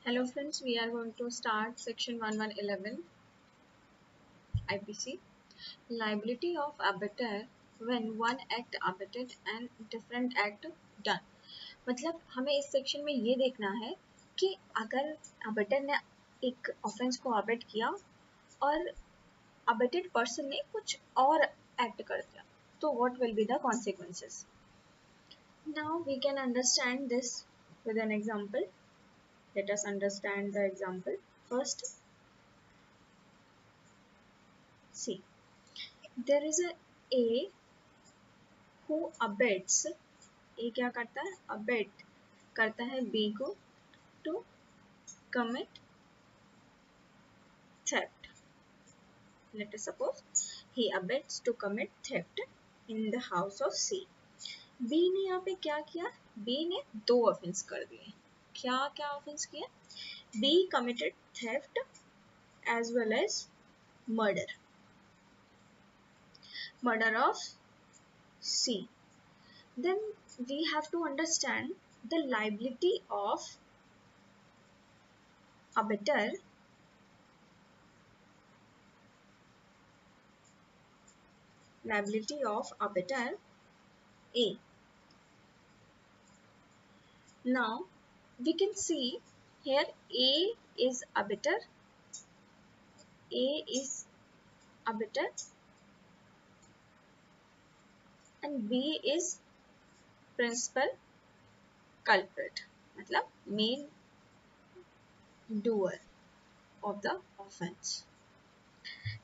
Hello friends, we are going to start section 1111 IPC. Liability of abettor when one act abetted and different act done. मतलब हमें इस section में ये देखना है कि अगर abettor ने एक ऑफेंस को अबेट किया और अबेटेड पर्सन ने कुछ और एक्ट कर दिया तो what will be the consequences. Now we can understand this with an example. Let us understand the example first. See, there is a who abets. A क्या करता है? Abet करता है B को to commit theft. Let us suppose he abets to commit theft in the house of C. B ने यहाँ पे क्या किया? B ने दो ऑफेंस कर दिए. क्या क्या ऑफेंस किया? B committed theft as well as murder. Murder of C. Then we have to understand the liability of abettor A. Now we can see here A is abettor and B is principal culprit, मतलब main doer of the offense.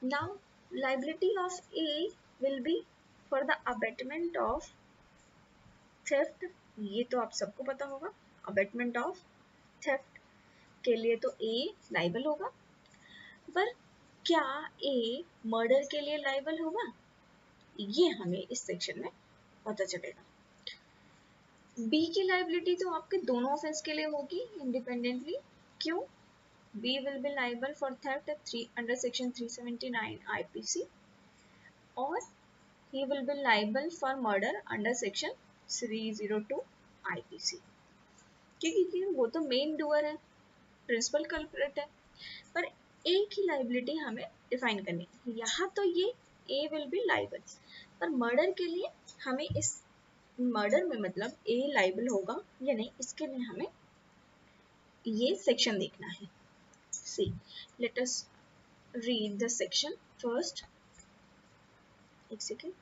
Now liability of A will be for the abatement of theft. ये तो आप सबको पता होगा. Abatement of theft के लिए तो A liable होगा, पर क्या A मर्डर के लिए लाइबल होगा? ये हमें इस सेक्शन में पता चलेगा. B की लाइबिलिटी तो आपके दोनों ऑफेंस के लिए होगी इंडिपेंडेंटली. क्यों? B will be liable for theft under section 379 IPC और he will be liable for murder under section 302 IPC. क्योंकि वो तो मेन डूअर है, प्रिंसिपल कल्प्रिट है. पर A की लाइबिलिटी हमें डिफाइन करनी है. यहाँ तो ये A will be liable, पर मर्डर के लिए हमें इस मर्डर में मतलब A लाइबल होगा या नहीं, इसके लिए हमें ये सेक्शन देखना है. See, let us read the section first. एक second.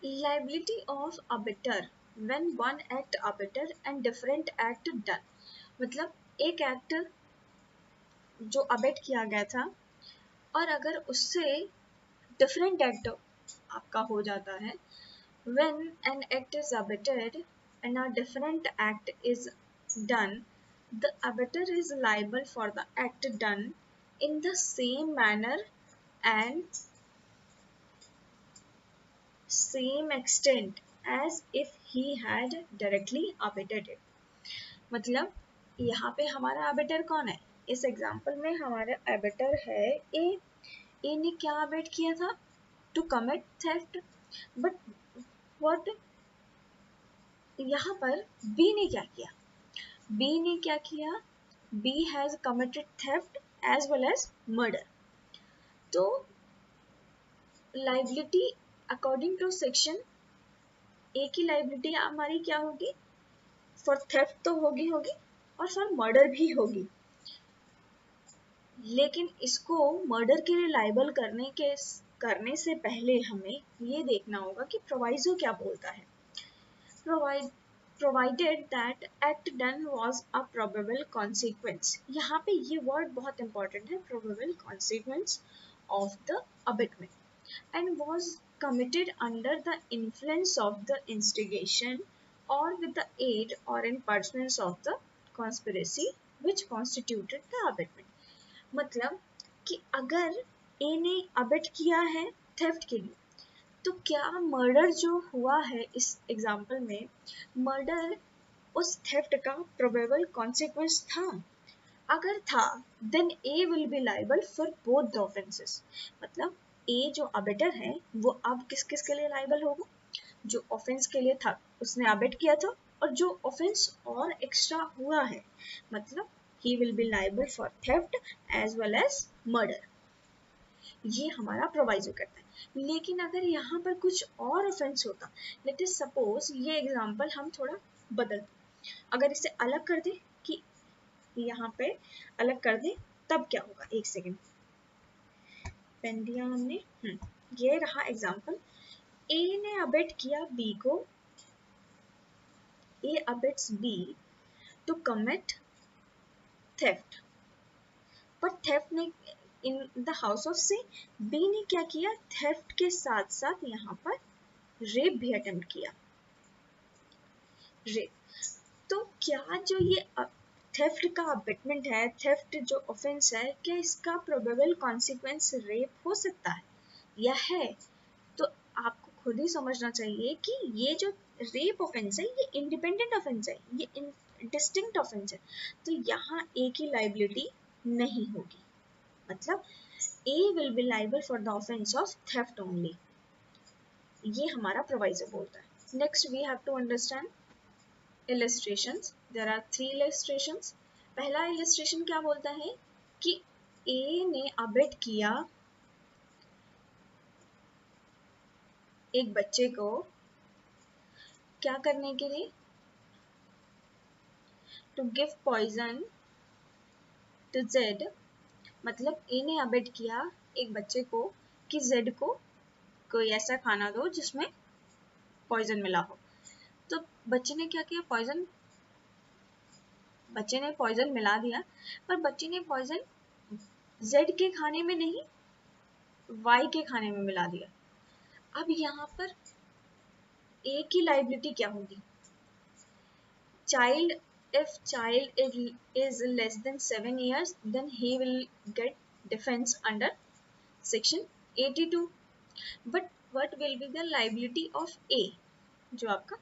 Liability of abettor when one act abettor and different act done. मतलब एक एक्ट जो अबेट किया गया था और अगर उससे डिफरेंट एक्ट आपका हो जाता है. When an act is abetted and a different act is done, the abettor is liable for the act done in the same manner and same extent as if he had directly abetted it. मतलब यहाँ पे हमारा abettor कौन है? इस example में हमारा abettor है A. A ने क्या अबेट किया था? To commit theft. But what? यहाँ पर B ने क्या किया? B ने क्या किया? B has committed theft as well as murder. तो liability according to section A की liability हमारी क्या होगी? For theft तो होगी और for murder भी होगी. लेकिन इसको मर्डर के लिए लाइबल करने से पहले हमें ये देखना होगा कि प्रोवाइजो क्या बोलता है. Provided that act done was a probable consequence. यहाँ पे ये वर्ड बहुत important है, probable consequence of the abatement, and was committed under the influence of the instigation or with the aid or in pursuance of the conspiracy which constituted the abatement. मतलब कि अगर A ने abate किया है theft के लिए, तो क्या मर्डर जो हुआ है इस एग्जाम्पल में, मर्डर उस थेफ्ट का प्रोबेबल कॉन्सिक्वेंस था? अगर था, then A will be liable for both the offences. मतलब A जो अबेटर है वो अब किस किस के लिए लाइबल होगा? जो ऑफेंस के लिए था, उसने अबेट किया था और जो ऑफेंस और एक्स्ट्रा हुआ है, मतलब he will be liable for theft as well as murder, ये हमारा प्रोवाइजो करता है। लेकिन अगर यहाँ पर कुछ और ऑफेंस होता, लेट अस सपोज ये एग्जांपल हम थोड़ा बदल, अगर इसे अलग कर दे, कि यहाँ पे अलग कर दे, तब क्या होगा, एक सेकेंड, पेन दिया हमने, ये रहा एग्जांपल, ए ने अबेट किया बी को, A abets B to commit theft, पर थेफ्ट ने in the house of C, B ने क्या किया, थेफ्ट के साथ साथ यहाँ पर रेप भी अटेम्प्ट किया, रेप। तो क्या जो ये थेफ्ट का अबेटमेंट है, थेफ्ट जो ऑफेंस है, क्या इसका प्रोबेबल कॉन्सिक्वेंस रेप हो सकता है या है? तो आपको खुद ही समझना चाहिए कि ये जो रेप ऑफेंस है ये इंडिपेंडेंट ऑफेंस है, ये डिस्टिंक्ट ऑफेंस है, तो यहाँ ए की लाइबिलिटी नहीं होगी, मतलब A will be liable for the offence of theft only, ये हमारा प्रोवाइजो बोलता है। Next we have to understand illustrations. There are 3 illustrations. पहला illustration क्या बोलता है कि A ने अबेट किया एक बच्चे को क्या करने के लिए, to give poison to Z, मतलब A ने अबेट किया एक बच्चे को कि Z को कोई ऐसा खाना दो जिसमें पॉइजन मिला हो। तो बच्चे ने क्या किया, बच्चे ने पॉइजन मिला दिया, पर बच्चे ने पॉइजन Z के खाने में नहीं, Y के खाने में मिला दिया। अब यहाँ पर A की लाइबिलिटी क्या होगी, child, if child is less than 7 years then he will get defense under section 82, but what will be the liability of A, जो आपका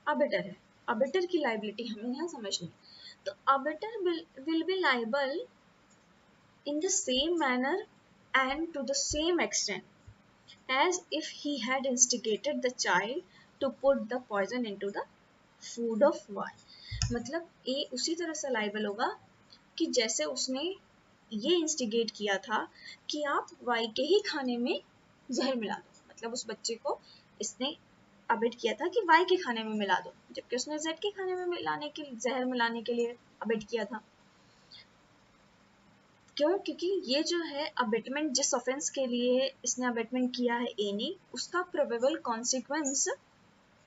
अबेटर है, अबेटर की लाइबिलिटी हमें यहाँ समझनी है। तो abettor will be liable in the same manner and to the same extent as if he had instigated the child to put the poison into the food of Y, मतलब A उसी तरह से liable होगा कि जैसे उसने ये instigate किया था कि आप Y के ही खाने में जहर मिला दो, मतलब उस बच्चे को इसने अबेट किया था कि Y के खाने में मिला दो, जबकि उसने Z के खाने में जहर मिलाने के लिए अबेट किया था। क्यों? क्योंकि ये जो है अबेटमेंट, जिस ऑफेंस के लिए इसने अबेटमेंट किया है ए ने, उसका प्रोबेबल कॉन्सिक्वेंस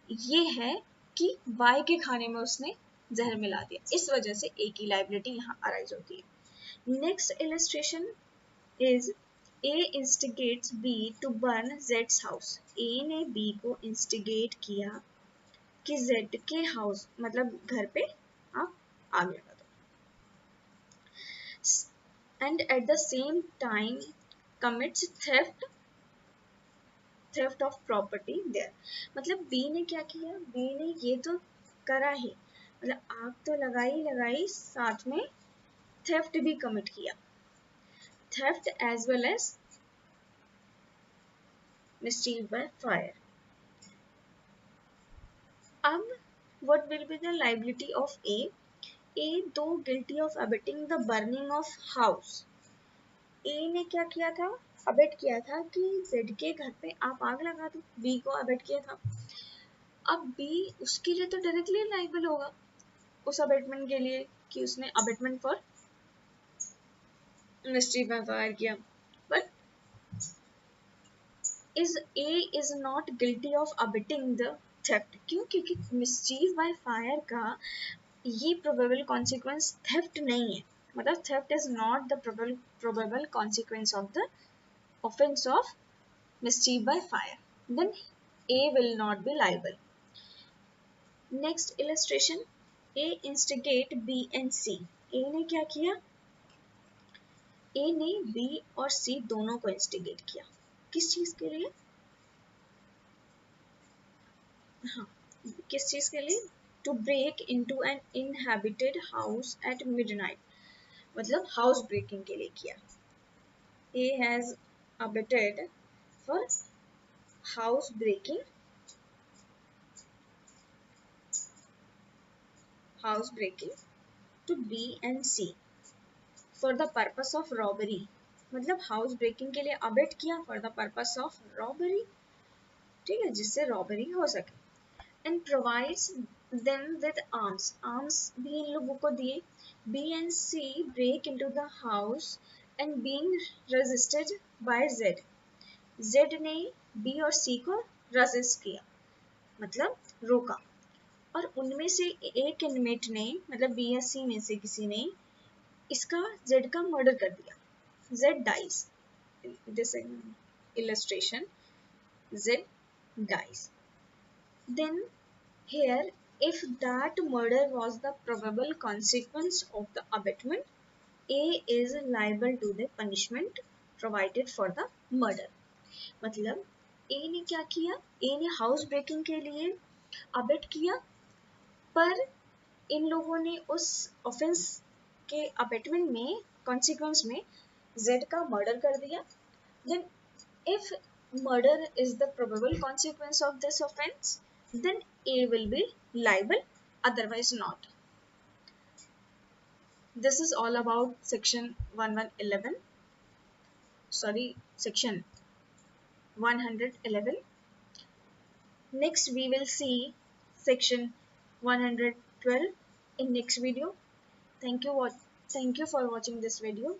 ये है कि वाई के खाने में उसने जहर मिला दिया, इस वजह से ए की लाइबिलिटी यहाँ अराइज होती है। Next illustration is A instigates B to burn जेड्स हाउस, ए ने बी को इंस्टिगेट किया कि जेड के हाउस, मतलब घर पे आप आग लगा दो, and at the same time commits theft of property there, मतलब बी ने क्या किया, बी ने ये तो करा ही, मतलब आग तो लगाई साथ में थेफ्ट भी कमिट किया, theft as well as mischief by fire। अब what will be the liability of A though guilty of abetting the burning of house, ए ने क्या किया था, अबेट किया था कि जेड के घर पे आप आग लगा दो, बी को अबेट किया था। अब बी उसके लिए तो डायरेक्टली लाइबल होगा उस अबेटमेंट के लिए कि उसने abetment for mischief by fire किया, but is not guilty of abetting the theft, क्यों? क्योंकि मिस्चीफ बाय फायर का ये प्रोबेबल कॉन्सिक्वेंस थेफ्ट नहीं है, मतलब theft is not the probable consequence of the offense of mischief by fire, then A will not be liable। Next illustration, A instigate B and C, A ने क्या किया, A ने B और C दोनों को instigate किया, किस चीज के लिए, हाँ किस चीज के लिए, to break into an inhabited house at midnight, मतलब हाउस ब्रेकिंग के लिए किया। A has abetted for house breaking house breaking to B and C for the purpose of robbery, मतलब हाउस ब्रेकिंग के लिए अबेट किया for the purpose of robbery, ठीक है, जिससे रॉबरी हो सके। And provides them with arms, arms भी इन लोगों को दिए। B and C break into the house and being resisted by Z, Z ने B और C को रेजिस्ट किया, मतलब रोका, और उनमें से एक इनमेट ने, मतलब बी या सी में से किसी ने इसका जेड का मर्डर कर दिया। Z dies, this illustration, Z dies. then here, if that murder was the probable consequence of the abatement, A is liable to the punishment provided for the murder। मतलब A ने क्या किया, A ने house breaking के लिए abet किया, पर इन लोगों ने उस ऑफेंस के अबेटमेंट में, कॉन्सिक्वेंस में जेड का मर्डर कर दिया। Then if murder is the probable consequence of this offence, then A will be liable, otherwise not. This is all about section 1111, sorry, section 111. Next we will see section 112 in next video. Thank you for watching this video.